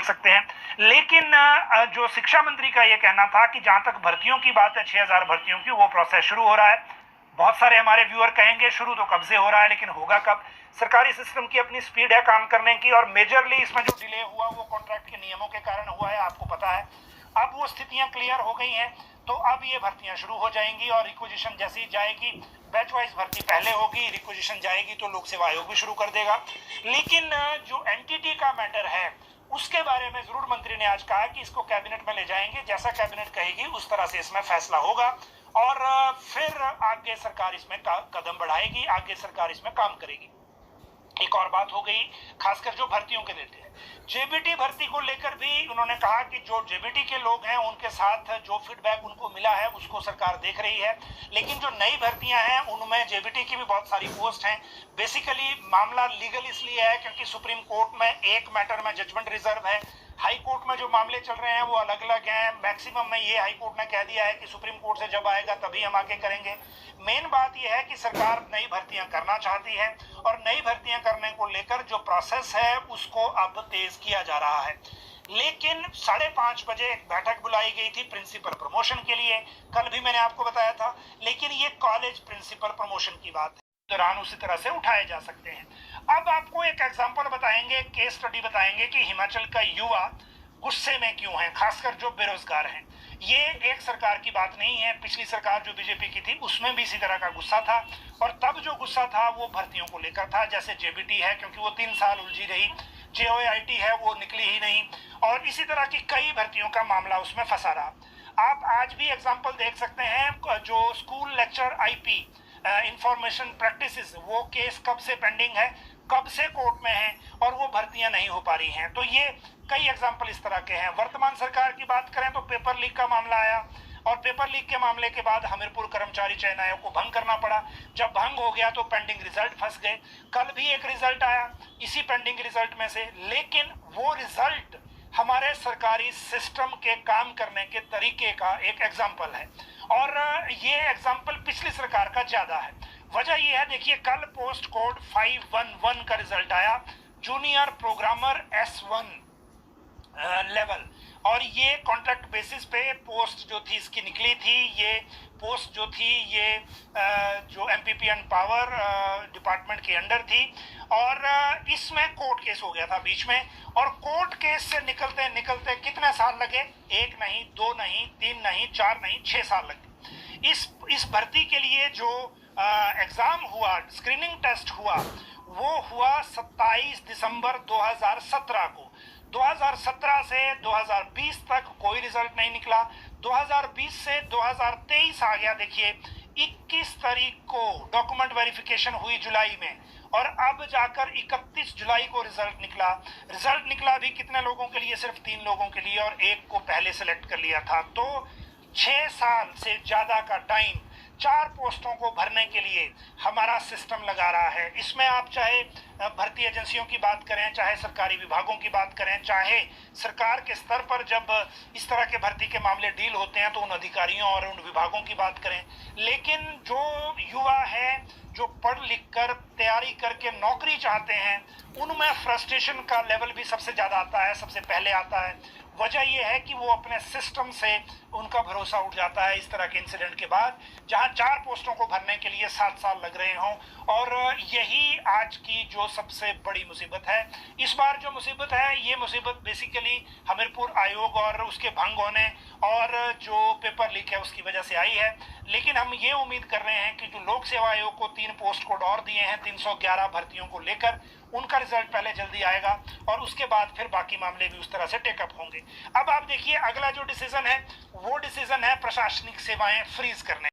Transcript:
देख सकते हैं। लेकिन जो शिक्षा मंत्री का ये कहना था कि जहां तक भर्तियों की बात है 6000 भर्तियों की, वो प्रोसेस शुरू हो रहा है। बहुत सारे हमारे व्यूअर कहेंगे शुरू तो कब से हो रहा है, लेकिन होगा कब? सरकारी सिस्टम की अपनी स्पीड है काम करने की, और मेजरली इसमें जो डिले हुआ वो कॉन्ट्रैक्ट के नियमों के कारण हुआ है, आपको पता है। अब वो स्थितियां क्लियर हो गई हैं, तो अब ये भर्तियां शुरू हो जाएंगी, और रिक्विजिशन जैसी जाएगी, बैच वाइज भर्ती पहले होगी, रिक्विजिशन जाएगी तो लोक सेवा आयोग भी शुरू कर देगा। लेकिन जो एनटीटी का मैटर है उसके बारे में जरूर मंत्री ने आज कहा कि इसको कैबिनेट में ले जाएंगे, जैसा कैबिनेट कहेगी उस तरह से इसमें फैसला होगा, और फिर आगे सरकार इसमें कदम बढ़ाएगी, आगे सरकार इसमें काम करेगी। एक और बात हो गई, खासकर जो भर्तियों के लेते हैं, जेबीटी भर्ती को लेकर भी उन्होंने कहा कि जो जेबीटी के लोग हैं उनके साथ जो फीडबैक उनको मिला है उसको सरकार देख रही है। लेकिन जो नई भर्तियां हैं उनमें जेबीटी की भी बहुत सारी पोस्ट हैं। बेसिकली मामला लीगल इसलिए है क्योंकि सुप्रीम कोर्ट में एक मैटर में जजमेंट रिजर्व है, हाई कोर्ट में जो मामले चल रहे हैं वो अलग अलग हैं। मैक्सिमम में ये हाई कोर्ट ने कह दिया है कि सुप्रीम कोर्ट से जब आएगा तभी हम आगे करेंगे। मेन बात यह है कि सरकार नई भर्तियां करना चाहती है, और नई भर्तियां करने को लेकर जो प्रोसेस है उसको अब तेज किया जा रहा है। लेकिन 5:30 बजे एक बैठक बुलाई गई थी प्रिंसिपल प्रमोशन के लिए, कल भी मैंने आपको बताया था। लेकिन ये कॉलेज प्रिंसिपल प्रमोशन की बात है, दौरान उसी तरह से उठाए जा सकते हैं। अब आपको एक एग्जांपल बताएंगे, केस स्टडी बताएंगे कि हिमाचल का युवा गुस्से में क्यों है, खासकर जो बेरोजगार हैं। ये एक सरकार की बात नहीं है, पिछली सरकार जो बीजेपी की थी उसमें भी इसी तरह का गुस्सा था, और तब जो गुस्सा था वो भर्तियों को लेकर था। जैसे जेबीटी है क्योंकि वो 3 साल उलझी रही, जेओआईटी है वो निकली ही नहीं, और इसी तरह की कई भर्तियों का मामला उसमें फंसा रहा। आप आज भी एग्जाम्पल देख सकते हैं, जो school lecture IP information practices, वो केस कब से पेंडिंग है, कब से कोर्ट में है, और वो भर्तियां नहीं हो पा रही हैं। तो ये कई एग्जाम्पल इस तरह के हैं। वर्तमान सरकार की बात करें तो पेपर लीक का मामला आया, और पेपर लीक के मामले के बाद हमीरपुर कर्मचारी चयन आयोग को भंग करना पड़ा। जब भंग हो गया तो पेंडिंग रिजल्ट फंस गए। कल भी एक रिजल्ट आया इसी पेंडिंग रिजल्ट में से, लेकिन वो रिजल्ट हमारे सरकारी सिस्टम के काम करने के तरीके का एक एग्जाम्पल है, और ये एग्जाम्पल पिछली सरकार का ज्यादा है। वजह यह है, देखिए कल पोस्ट कोड 511 का रिजल्ट आया, जूनियर प्रोग्रामर S1 लेवल, और ये कॉन्ट्रैक्ट बेसिस पे पोस्ट जो थी इसकी निकली थी। ये पोस्ट जो थी ये जो एमपीपी एंड पावर डिपार्टमेंट के अंडर थी, और इसमें कोर्ट केस हो गया था बीच में, और कोर्ट केस से निकलते निकलते कितने साल लगे? 1 नहीं, 2 नहीं, 3 नहीं, 4 नहीं, 6 साल लगे। इस भर्ती के लिए जो एग्जाम हुआ, स्क्रीनिंग टेस्ट हुआ, वो हुआ 27 दिसंबर 2017 को। 2017 से 2020 तक कोई रिजल्ट नहीं निकला। 2020 से 2023 आ गया, देखिए 21 तारीख को डॉक्यूमेंट वेरिफिकेशन हुई जुलाई में, और अब जाकर 31 जुलाई को रिजल्ट निकला। रिजल्ट निकला भी कितने लोगों के लिए? सिर्फ 3 लोगों के लिए, और एक को पहले सेलेक्ट कर लिया था। तो 6 साल से ज्यादा का टाइम 4 पोस्टों को भरने के लिए हमारा सिस्टम लगा रहा है। इसमें आप चाहे भर्ती एजेंसियों की बात करें, चाहे सरकारी विभागों की बात करें, चाहे सरकार के स्तर पर जब इस तरह के भर्ती के मामले डील होते हैं तो उन अधिकारियों और उन विभागों की बात करें। लेकिन जो युवा है, जो पढ़ लिख कर तैयारी करके नौकरी चाहते हैं, उनमें फ्रस्ट्रेशन का लेवल भी सबसे ज्यादा आता है, सबसे पहले आता है। वजह यह है कि वो अपने सिस्टम से उनका भरोसा उठ जाता है इस तरह के इंसिडेंट के बाद, जहां 4 पोस्टों को भरने के लिए 7 साल लग रहे हों। और यही आज की जो सबसे बड़ी मुसीबत है। इस बार जो मुसीबत है, ये मुसीबत बेसिकली हमीरपुर आयोग और उसके भंग होने और जो पेपर लीक है उसकी वजह से आई है। लेकिन हम ये उम्मीद कर रहे हैं कि जो लोक सेवा आयोग को 3 पोस्ट कोड और दिए हैं 311 भर्तियों को लेकर, उनका रिजल्ट पहले जल्दी आएगा, और उसके बाद फिर बाकी मामले भी उस तरह से टेकअप होंगे। अब आप देखिए अगला जो डिसीजन है वो डिसीजन है प्रशासनिक सेवाएं फ्रीज करने।